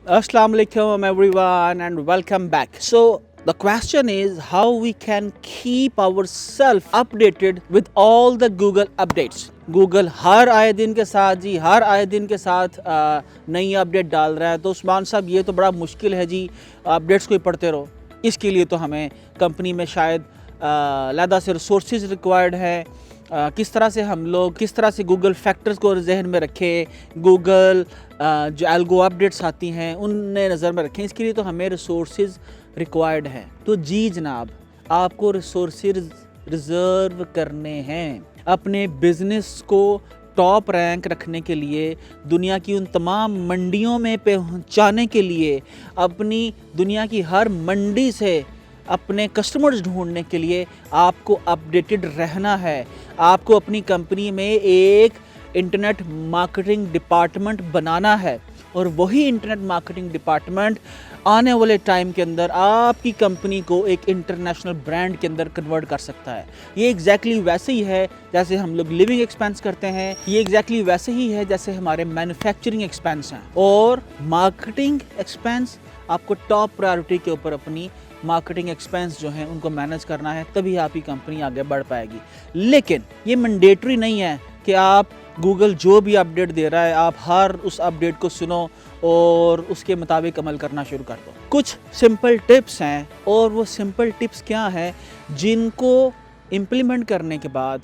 Assalamu alaikum everyone and welcome back. So the question is how we can keep ourselves updated with all the Google updates. Google हर आए दिन के साथ नई update डाल रहा है, तो उस्मान साहब ये तो बड़ा मुश्किल है जी, अपडेट्स को ही पढ़ते रहो। इसके लिए तो हमें कंपनी में शायद अलहदा से रिसोर्सेज रिक्वायर्ड है। किस तरह से गूगल फैक्टर्स को जहन में रखें, गूगल जो एल्गो अपडेट्स आती हैं उन्हें नज़र में रखें। इसके लिए तो हमें रिसोर्सेज रिक्वायर्ड हैं। तो जी जनाब, आपको रिसोर्सेज रिज़र्व करने हैं अपने बिज़नेस को टॉप रैंक रखने के लिए, दुनिया की उन तमाम मंडियों में पहुंचाने के लिए, अपनी दुनिया की हर मंडी से अपने कस्टमर्स ढूंढने के लिए आपको अपडेटेड रहना है। आपको अपनी कंपनी में एक इंटरनेट मार्केटिंग डिपार्टमेंट बनाना है और वही इंटरनेट मार्केटिंग डिपार्टमेंट आने वाले टाइम के अंदर आपकी कंपनी को एक इंटरनेशनल ब्रांड के अंदर कन्वर्ट कर सकता है। ये एग्जैक्टली वैसे ही है जैसे हम लोग लिविंग एक्सपेंस करते हैं, ये एग्जैक्टली वैसे ही है जैसे हमारे मैन्युफैक्चरिंग एक्सपेंस हैं। और मार्केटिंग एक्सपेंस आपको टॉप प्रायोरिटी के ऊपर अपनी मार्केटिंग एक्सपेंस जो हैं उनको मैनेज करना है, तभी आपकी कंपनी आगे बढ़ पाएगी। लेकिन ये मैंडेटरी नहीं है कि आप गूगल जो भी अपडेट दे रहा है आप हर उस अपडेट को सुनो और उसके मुताबिक अमल करना शुरू कर दो। कुछ सिंपल टिप्स हैं, और वो सिंपल टिप्स क्या हैं जिनको इम्प्लीमेंट करने के बाद,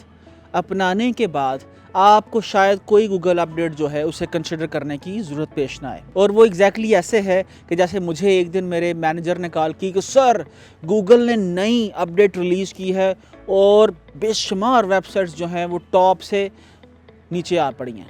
अपनाने के बाद आपको शायद कोई गूगल अपडेट जो है उसे कंसिडर करने की ज़रूरत पेश ना आए। और वो एग्जैक्टली ऐसे है कि जैसे मुझे एक दिन मेरे मैनेजर ने कॉल की कि सर गूगल ने नई अपडेट रिलीज़ की है और बेशुमार वेबसाइट्स जो हैं वो टॉप से नीचे आ पड़ी हैं।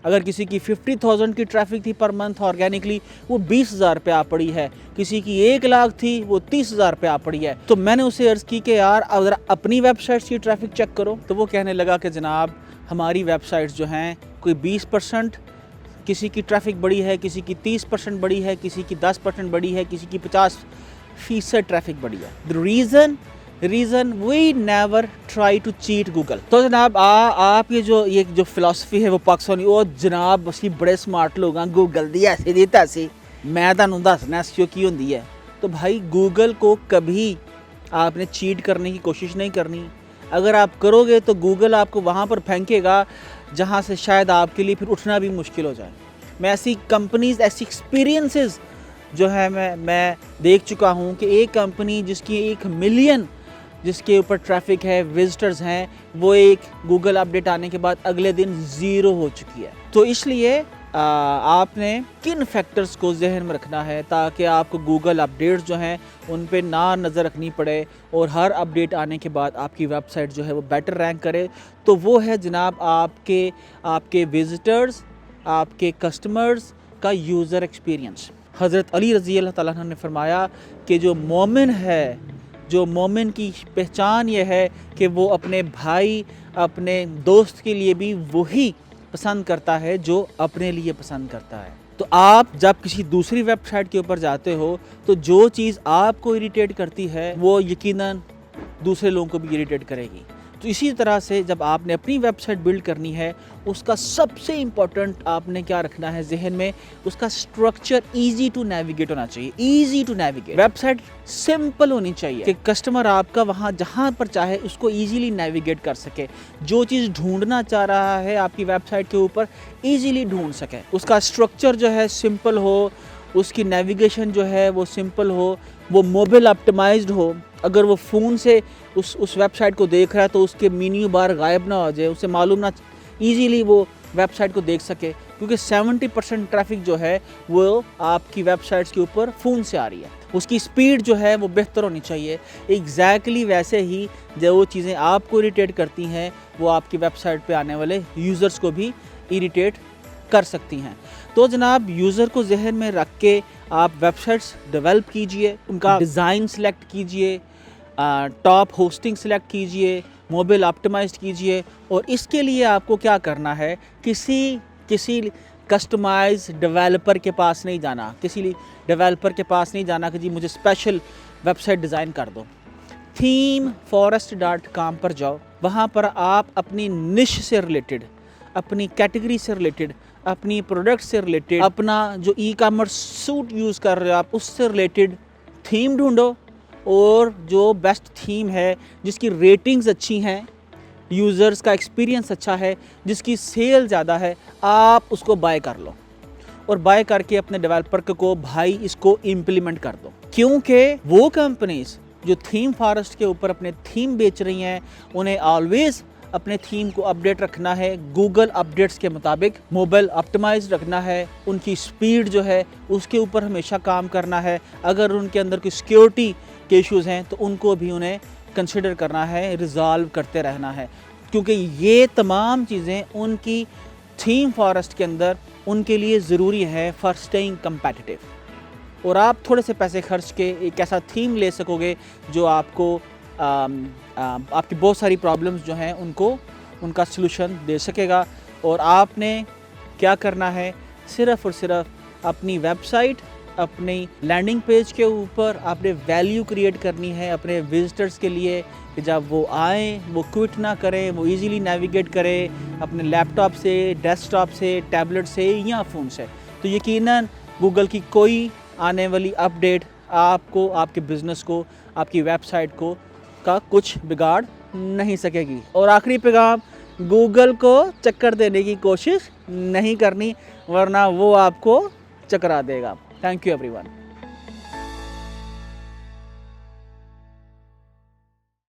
अगर किसी की 50,000 की ट्रैफिक थी पर मंथ ऑर्गेनिकली, वो 20,000 पे आ पड़ी है। किसी की 1 लाख थी, वो 30,000 पे आ पड़ी है। तो मैंने उसे अर्ज़ की कि यार अगर अपनी वेबसाइट्स की ट्रैफिक चेक करो। तो वो कहने लगा कि जनाब हमारी वेबसाइट्स जो हैं कोई 20% किसी की ट्रैफिक बढ़ी है, किसी की 30% बढ़ी है, किसी की 10% बढ़ी है, किसी की 50% ट्रैफिक बढ़ी है। The reason we never try to cheat Google. तो जनाब आप ये जो फिलॉसफी है वो पाकिस्तानी, ओ जनाब ਅਸੀਂ बड़े स्मार्ट लोग हैं, गूगल दी ऐसी दी तैसी, मैं ਤੁਹਾਨੂੰ ਦੱਸਣਾ ਐਸईओ ਕੀ ਹੁੰਦੀ है। तो भाई गूगल को कभी आपने चीट करने की कोशिश नहीं करनी। अगर आप करोगे तो गूगल आपको वहाँ पर फेंकेगा जहाँ से शायद आपके लिए फिर उठना भी मुश्किल हो जाए। मैं ऐसी कंपनीज़, ऐसी एक्सपीरियंसेस जो है मैं देख चुका हूँ कि एक कंपनी जिसकी 1 मिलियन जिसके ऊपर ट्रैफिक है, विजिटर्स हैं, वो एक गूगल अपडेट आने के बाद अगले दिन ज़ीरो हो चुकी है। तो इसलिए आपने किन फैक्टर्स को जहन में रखना है ताकि आपको गूगल अपडेट्स जो हैं उन पे ना नज़र रखनी पड़े और हर अपडेट आने के बाद आपकी वेबसाइट जो है वो बेटर रैंक करे। तो वो है जनाब आपके विजिटर्स, आपके कस्टमर्स का यूज़र एक्सपीरियंस। हज़रत अली रज़ी अल्लाह तआला अन्हु ने फरमाया कि जो मोमिन की पहचान ये है कि वो अपने भाई, अपने दोस्त के लिए भी वही पसंद करता है जो अपने लिए पसंद करता है। तो आप जब किसी दूसरी वेबसाइट के ऊपर जाते हो तो जो चीज़ आपको इरिटेट करती है वो यकीनन दूसरे लोगों को भी इरिटेट करेगी। तो इसी तरह से जब आपने अपनी वेबसाइट बिल्ड करनी है, उसका सबसे इम्पोर्टेंट आपने क्या रखना है जहन में, उसका स्ट्रक्चर ईजी टू नेविगेट होना चाहिए। Easy to navigate, website simple होनी चाहिए कि कस्टमर आपका वहाँ जहाँ पर चाहे उसको ईजीली नेविगेट कर सके, जो चीज़ ढूंढना चाह रहा है आपकी वेबसाइट के ऊपर ईजीली ढूंढ सके। उसका स्ट्रक्चर जो है सिंपल हो, उसकी नेविगेशन जो है वो सिंपल हो, वो मोबाइल ऑप्टिमाइज्ड हो। अगर वो फ़ोन से उस वेबसाइट को देख रहा है तो उसके मेन्यू बार गायब ना हो जाए, उसे मालूम ना, ईजीली वो वेबसाइट को देख सके, क्योंकि 70% ट्रैफिक जो है वो आपकी वेबसाइट्स के ऊपर फ़ोन से आ रही है। उसकी स्पीड जो है वो बेहतर होनी चाहिए। एग्जैक्टली वैसे ही जो वो चीज़ें आपको इरिटेट करती हैं वो आपकी वेबसाइट पे आने वाले यूज़र्स को भी इरिटेट कर सकती हैं। तो जनाब यूज़र को जहन में रख के आप वेबसाइट्स डेवलप कीजिए, उनका डिज़ाइन सेलेक्ट कीजिए, टॉप होस्टिंग सेलेक्ट कीजिए, मोबाइल ऑप्टिमाइज्ड कीजिए। और इसके लिए आपको क्या करना है, किसी कस्टमाइज डेवलपर के पास नहीं जाना, कि जी मुझे स्पेशल वेबसाइट डिज़ाइन कर दो। themeforest.com पर जाओ, वहाँ पर आप अपनी निश से रिलेटेड, अपनी कैटेगरी से रिलेटेड अपनी प्रोडक्ट से रिलेटेड, अपना जो ई कॉमर्स सूट यूज़ कर रहे हो आप उससे रिलेटेड थीम ढूंढो, और जो बेस्ट थीम है, जिसकी रेटिंग्स अच्छी हैं, यूज़र्स का एक्सपीरियंस अच्छा है, जिसकी सेल ज़्यादा है, आप उसको बाय कर लो और बाय करके अपने डेवलपर को भाई इसको इम्प्लीमेंट कर दो। क्योंकि वो कंपनीज जो थीम फॉरेस्ट के ऊपर अपने थीम बेच रही हैं, उन्हें ऑलवेज़ अपने थीम को अपडेट रखना है गूगल अपडेट्स के मुताबिक, मोबाइल ऑप्टिमाइज रखना है, उनकी स्पीड जो है उसके ऊपर हमेशा काम करना है। अगर उनके अंदर कोई सिक्योरिटी के इश्यूज़ हैं तो उनको भी उन्हें कंसिडर करना है, रिजॉल्व करते रहना है, क्योंकि ये तमाम चीज़ें उनकी थीम फॉरेस्ट के अंदर उनके लिए ज़रूरी है फॉर स्टेइंग कम्पेटिटिव। और आप थोड़े से पैसे खर्च के एक ऐसा थीम ले सकोगे जो आपको आपकी बहुत सारी प्रॉब्लम्स जो हैं उनका सलूशन दे सकेगा। और आपने क्या करना है, सिर्फ़ और सिर्फ अपनी वेबसाइट, अपनी लैंडिंग पेज के ऊपर आपने वैल्यू क्रिएट करनी है अपने विजिटर्स के लिए, कि जब वो आएँ वो क्विट ना करें, वो इजीली नेविगेट करें अपने लैपटॉप से, डेस्कटॉप से, टैबलेट से या फ़ोन से। तो यकीनन गूगल की कोई आने वाली अपडेट आपको, आपके बिज़नेस को, आपकी वेबसाइट को का कुछ बिगाड़ नहीं सकेगी। और आखिरी पैगाम, गूगल को चक्कर देने की कोशिश नहीं करनी, वरना वो आपको चकरा देगा। Thank you everyone.